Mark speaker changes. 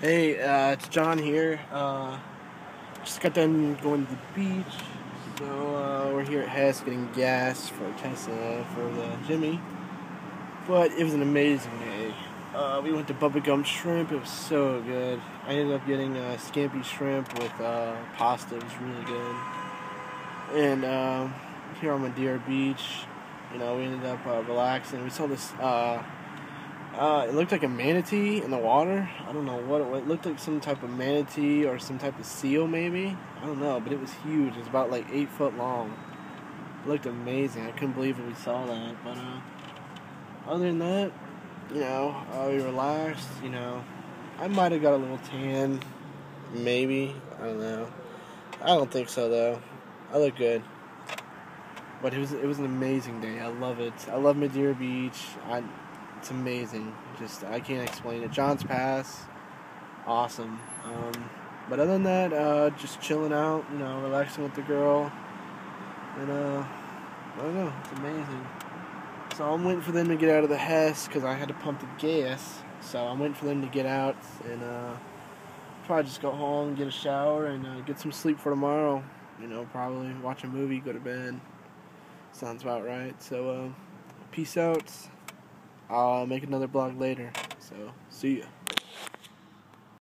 Speaker 1: Hey, it's John here. Just got done going to the beach, so we're here at Hess getting gas for Tessa for the Jimmy. But it was an amazing day. We went to Bubba Gump Shrimp. It was so good. I ended up getting scampi shrimp with pasta. It was really good. And here on Madeira Beach, we ended up relaxing. We saw this. It looked like a manatee in the water. I don't know what it looked like. Some type of manatee or some type of seal, maybe. I don't know, but it was huge. It was about like 8 foot long. It looked amazing. I couldn't believe that we saw that. But other than that, we relaxed. I might have got a little tan, maybe. I don't know. I don't think so though. I look good. But it was an amazing day. I love it. I love Madeira Beach. It's amazing. I can't explain it. John's Pass, awesome. But other than that, just chilling out, relaxing with the girl, and I don't know. It's amazing. So I'm waiting for them to get out of the Hess because I had to pump the gas. So I'm waiting for them to get out and probably just go home, get a shower, and get some sleep for tomorrow. Probably watch a movie, go to bed. Sounds about right. So peace out. I'll make another blog later. So, see ya.